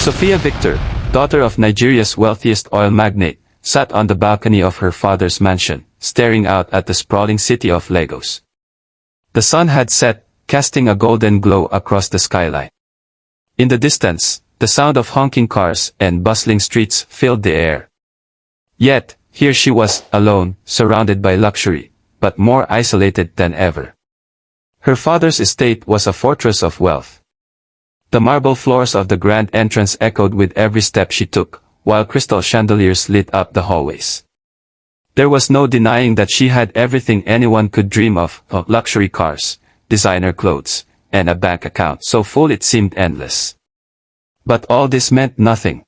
Sophia Victor, daughter of Nigeria's wealthiest oil magnate, sat on the balcony of her father's mansion, staring out at the sprawling city of Lagos. The sun had set, casting a golden glow across the skyline. In the distance, the sound of honking cars and bustling streets filled the air. Yet, here she was, alone, surrounded by luxury, but more isolated than ever. Her father's estate was a fortress of wealth. The marble floors of the grand entrance echoed with every step she took, while crystal chandeliers lit up the hallways. There was no denying that she had everything anyone could dream of, luxury cars, designer clothes, and a bank account so full it seemed endless. But all this meant nothing.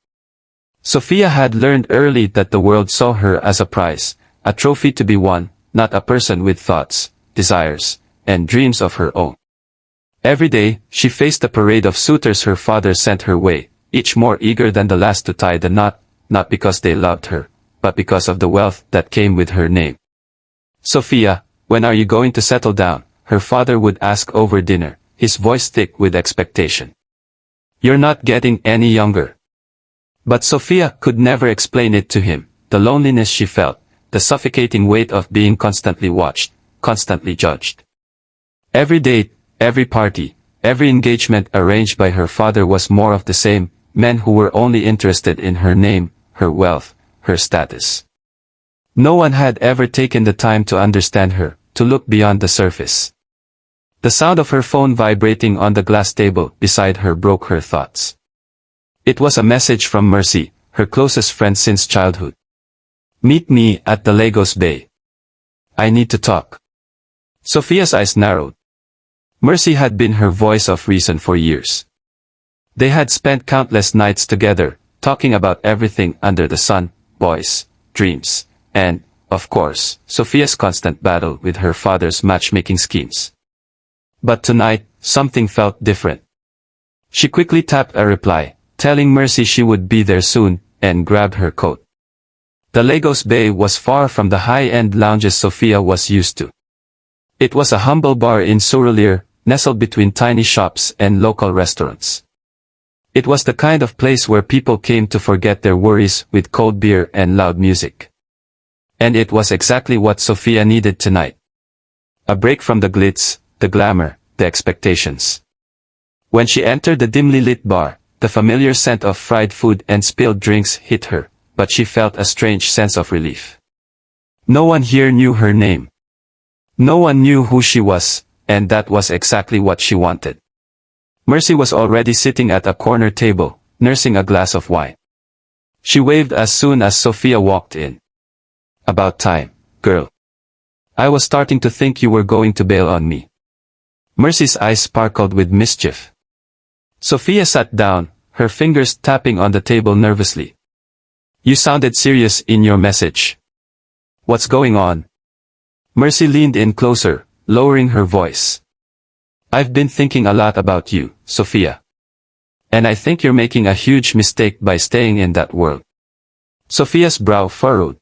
Sophia had learned early that the world saw her as a prize, a trophy to be won, not a person with thoughts, desires, and dreams of her own. Every day, she faced a parade of suitors her father sent her way, each more eager than the last to tie the knot, not because they loved her, but because of the wealth that came with her name. "Sophia, when are you going to settle down?" her father would ask over dinner, his voice thick with expectation. "You're not getting any younger." But Sophia could never explain it to him, the loneliness she felt, the suffocating weight of being constantly watched, constantly judged. Every date, every party, every engagement arranged by her father was more of the same, men who were only interested in her name, her wealth, her status. No one had ever taken the time to understand her, to look beyond the surface. The sound of her phone vibrating on the glass table beside her broke her thoughts. It was a message from Mercy, her closest friend since childhood. "Meet me at the Lagos Bay. I need to talk." Sophia's eyes narrowed. Mercy had been her voice of reason for years. They had spent countless nights together, talking about everything under the sun, boys, dreams, and, of course, Sophia's constant battle with her father's matchmaking schemes. But tonight, something felt different. She quickly tapped a reply, telling Mercy she would be there soon, and grabbed her coat. The Lagos Bay was far from the high-end lounges Sophia was used to. It was a humble bar in Surulere, nestled between tiny shops and local restaurants. It was the kind of place where people came to forget their worries with cold beer and loud music. And it was exactly what Sophia needed tonight. A break from the glitz, the glamour, the expectations. When she entered the dimly lit bar, the familiar scent of fried food and spilled drinks hit her, but she felt a strange sense of relief. No one here knew her name. No one knew who she was, and that was exactly what she wanted. Mercy was already sitting at a corner table, nursing a glass of wine. She waved as soon as Sophia walked in. "About time, girl. I was starting to think you were going to bail on me." Mercy's eyes sparkled with mischief. Sophia sat down, her fingers tapping on the table nervously. "You sounded serious in your message. What's going on?" Mercy leaned in closer, lowering her voice. "I've been thinking a lot about you, Sophia. And I think you're making a huge mistake by staying in that world." Sophia's brow furrowed.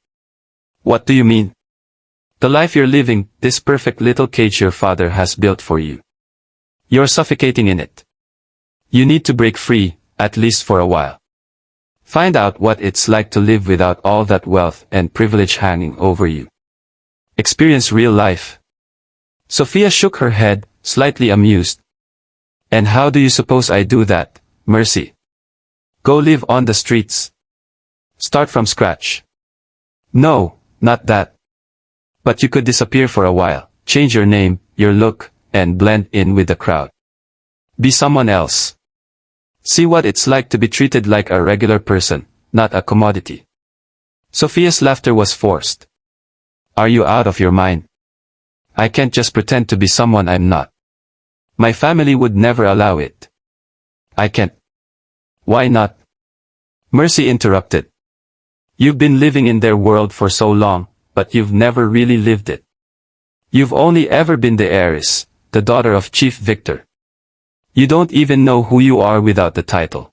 "What do you mean?" "The life you're living, this perfect little cage your father has built for you. You're suffocating in it. You need to break free, at least for a while. Find out what it's like to live without all that wealth and privilege hanging over you. Experience real life." Sophia shook her head, slightly amused. "And how do you suppose I do that, Mercy? Go live on the streets? Start from scratch?" "No, not that. But you could disappear for a while, change your name, your look, and blend in with the crowd. Be someone else. See what it's like to be treated like a regular person, not a commodity." Sophia's laughter was forced. "Are you out of your mind? I can't just pretend to be someone I'm not. My family would never allow it." "I can't." "Why not?" Mercy interrupted. "You've been living in their world for so long, but you've never really lived it. You've only ever been the heiress, the daughter of Chief Victor. You don't even know who you are without the title.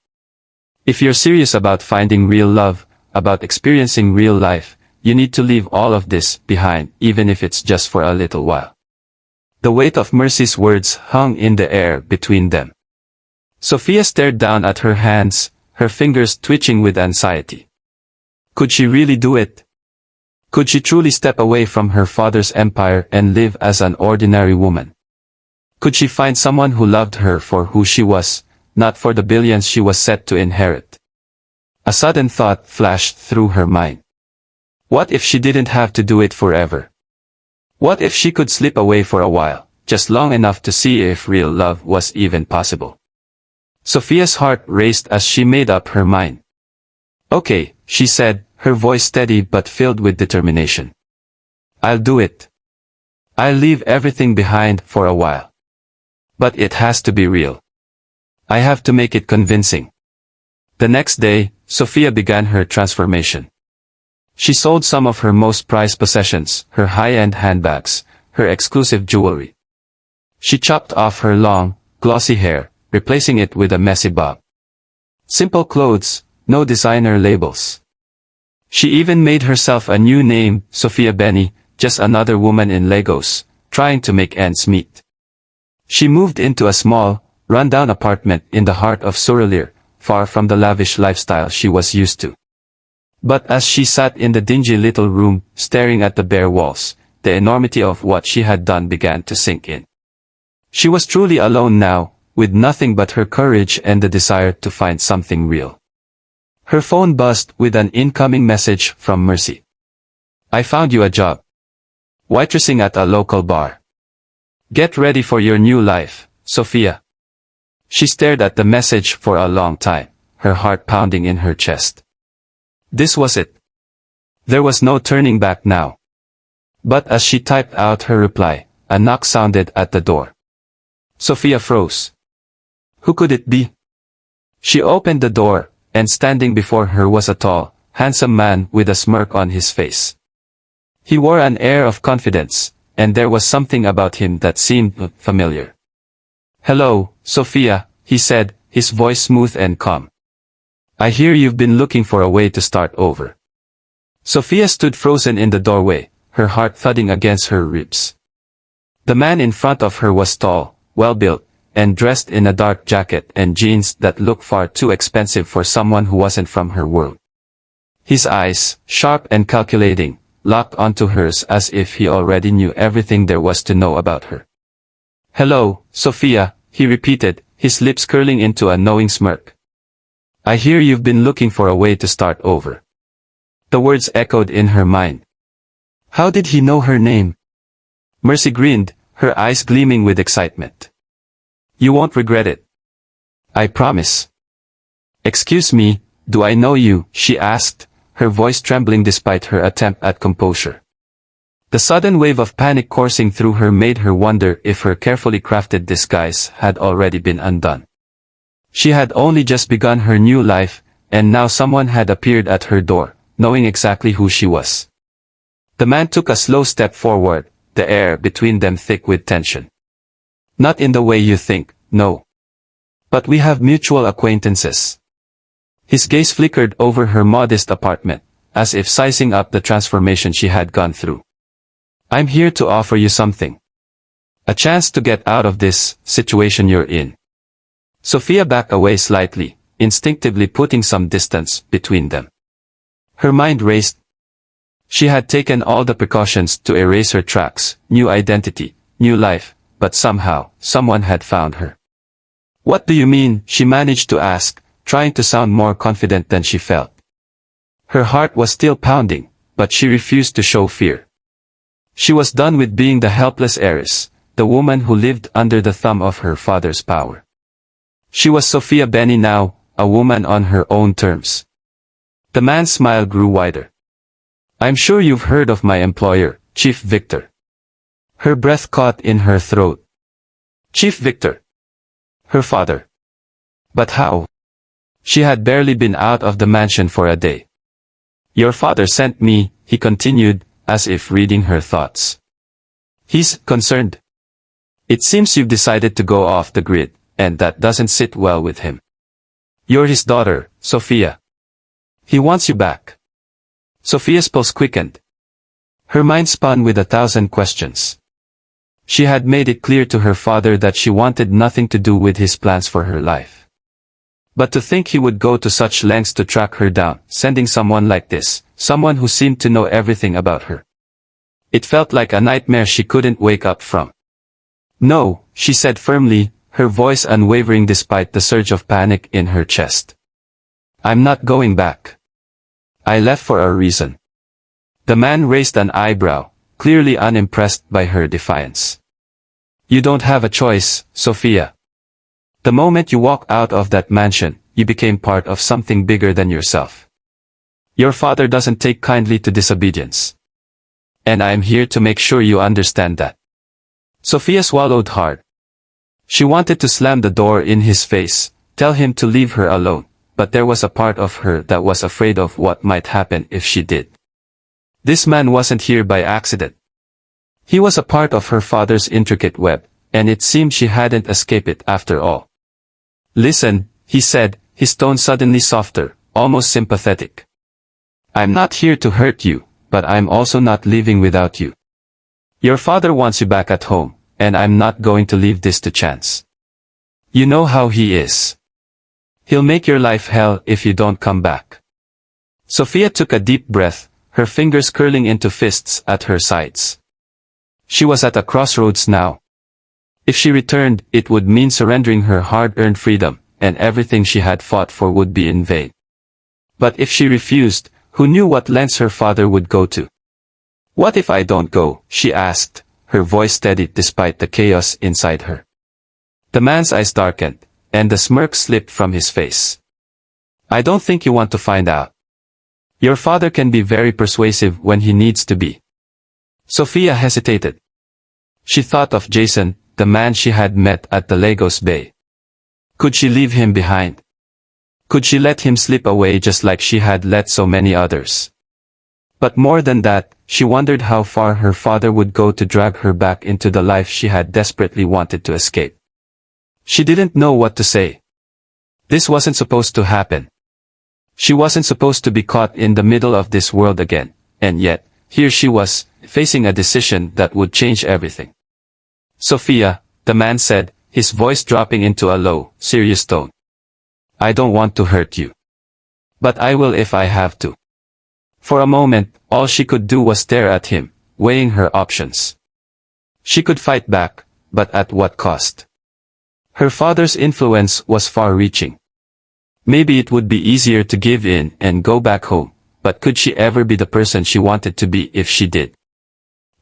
If you're serious about finding real love, about experiencing real life, you need to leave all of this behind, even if it's just for a little while." The weight of Mercy's words hung in the air between them. Sophia stared down at her hands, her fingers twitching with anxiety. Could she really do it? Could she truly step away from her father's empire and live as an ordinary woman? Could she find someone who loved her for who she was, not for the billions she was set to inherit? A sudden thought flashed through her mind. What if she didn't have to do it forever? What if she could slip away for a while, just long enough to see if real love was even possible? Sophia's heart raced as she made up her mind. Okay, she said, her voice steady but filled with determination. I'll do it. I'll leave everything behind for a while. But it has to be real. I have to make it convincing. The next day, Sophia began her transformation. She sold some of her most prized possessions, her high-end handbags, her exclusive jewelry. She chopped off her long, glossy hair, replacing it with a messy bob. Simple clothes, no designer labels. She even made herself a new name, Sophia Benny, just another woman in Lagos, trying to make ends meet. She moved into a small, run-down apartment in the heart of Surulere, far from the lavish lifestyle she was used to. But as she sat in the dingy little room, staring at the bare walls, the enormity of what she had done began to sink in. She was truly alone now, with nothing but her courage and the desire to find something real. Her phone buzzed with an incoming message from Mercy. I found you a job. Waitressing at a local bar. Get ready for your new life, Sophia. She stared at the message for a long time, her heart pounding in her chest. This was it. There was no turning back now. But as she typed out her reply, a knock sounded at the door. Sophia froze. Who could it be? She opened the door, and standing before her was a tall, handsome man with a smirk on his face. He wore an air of confidence, and there was something about him that seemed familiar. Hello, Sophia, he said, his voice smooth and calm. I hear you've been looking for a way to start over. Sophia stood frozen in the doorway, her heart thudding against her ribs. The man in front of her was tall, well-built, and dressed in a dark jacket and jeans that looked far too expensive for someone who wasn't from her world. His eyes, sharp and calculating, locked onto hers as if he already knew everything there was to know about her. Hello, Sophia, he repeated, his lips curling into a knowing smirk. I hear you've been looking for a way to start over. The words echoed in her mind. How did he know her name? Mercy grinned, her eyes gleaming with excitement. You won't regret it. I promise. Excuse me, do I know you? She asked, her voice trembling despite her attempt at composure. The sudden wave of panic coursing through her made her wonder if her carefully crafted disguise had already been undone. She had only just begun her new life, and now someone had appeared at her door, knowing exactly who she was. The man took a slow step forward, the air between them thick with tension. Not in the way you think, no. But we have mutual acquaintances. His gaze flickered over her modest apartment, as if sizing up the transformation she had gone through. I'm here to offer you something. A chance to get out of this situation you're in. Sophia backed away slightly, instinctively putting some distance between them. Her mind raced. She had taken all the precautions to erase her tracks, new identity, new life, but somehow, someone had found her. What do you mean? She managed to ask, trying to sound more confident than she felt. Her heart was still pounding, but she refused to show fear. She was done with being the helpless heiress, the woman who lived under the thumb of her father's power. She was Sophia Benny now, a woman on her own terms. The man's smile grew wider. I'm sure you've heard of my employer, Chief Victor. Her breath caught in her throat. Chief Victor. Her father. But how? She had barely been out of the mansion for a day. Your father sent me, he continued, as if reading her thoughts. He's concerned. It seems you've decided to go off the grid, and that doesn't sit well with him. You're his daughter, Sophia. He wants you back. Sophia's pulse quickened. Her mind spun with 1,000 questions. She had made it clear to her father that she wanted nothing to do with his plans for her life. But to think he would go to such lengths to track her down, sending someone like this, someone who seemed to know everything about her. It felt like a nightmare she couldn't wake up from. No, she said firmly, her voice unwavering despite the surge of panic in her chest. I'm not going back. I left for a reason. The man raised an eyebrow, clearly unimpressed by her defiance. You don't have a choice, Sophia. The moment you walk out of that mansion, you became part of something bigger than yourself. Your father doesn't take kindly to disobedience. And I am here to make sure you understand that. Sophia swallowed hard. She wanted to slam the door in his face, tell him to leave her alone, but there was a part of her that was afraid of what might happen if she did. This man wasn't here by accident. He was a part of her father's intricate web, and it seemed she hadn't escaped it after all. Listen, he said, his tone suddenly softer, almost sympathetic. I'm not here to hurt you, but I'm also not leaving without you. Your father wants you back at home, and I'm not going to leave this to chance. You know how he is. He'll make your life hell if you don't come back. Sophia took a deep breath, her fingers curling into fists at her sides. She was at a crossroads now. If she returned, it would mean surrendering her hard-earned freedom, and everything she had fought for would be in vain. But if she refused, who knew what lengths her father would go to? What if I don't go? She asked, her voice steady despite the chaos inside her. The man's eyes darkened, and the smirk slipped from his face. I don't think you want to find out. Your father can be very persuasive when he needs to be. Sophia hesitated. She thought of Jason, the man she had met at the Lagos Bay. Could she leave him behind? Could she let him slip away just like she had let so many others? But more than that, she wondered how far her father would go to drag her back into the life she had desperately wanted to escape. She didn't know what to say. This wasn't supposed to happen. She wasn't supposed to be caught in the middle of this world again, and yet, here she was, facing a decision that would change everything. Sophia, the man said, his voice dropping into a low, serious tone. I don't want to hurt you. But I will if I have to. For a moment, all she could do was stare at him, weighing her options. She could fight back, but at what cost? Her father's influence was far-reaching. Maybe it would be easier to give in and go back home, but could she ever be the person she wanted to be if she did?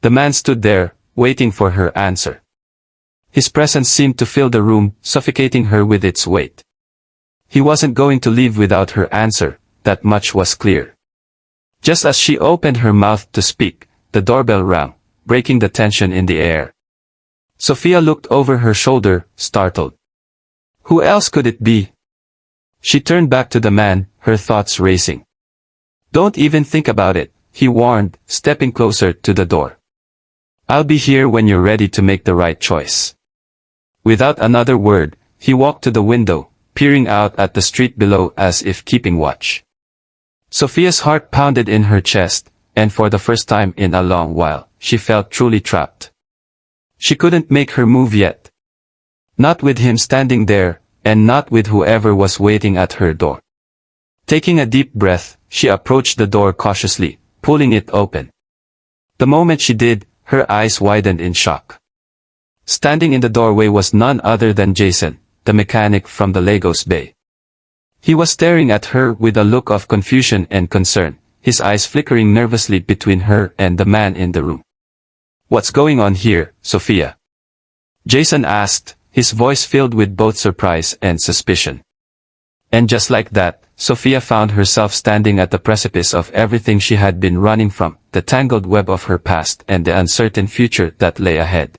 The man stood there, waiting for her answer. His presence seemed to fill the room, suffocating her with its weight. He wasn't going to leave without her answer, that much was clear. Just as she opened her mouth to speak, the doorbell rang, breaking the tension in the air. Sophia looked over her shoulder, startled. Who else could it be? She turned back to the man, her thoughts racing. Don't even think about it, he warned, stepping closer to the door. I'll be here when you're ready to make the right choice. Without another word, he walked to the window, peering out at the street below as if keeping watch. Sophia's heart pounded in her chest, and for the first time in a long while, she felt truly trapped. She couldn't make her move yet. Not with him standing there, and not with whoever was waiting at her door. Taking a deep breath, she approached the door cautiously, pulling it open. The moment she did, her eyes widened in shock. Standing in the doorway was none other than Jason, the mechanic from the Lagos Bay. He was staring at her with a look of confusion and concern, his eyes flickering nervously between her and the man in the room. What's going on here, Sophia? Jason asked, his voice filled with both surprise and suspicion. And just like that, Sophia found herself standing at the precipice of everything she had been running from, the tangled web of her past and the uncertain future that lay ahead.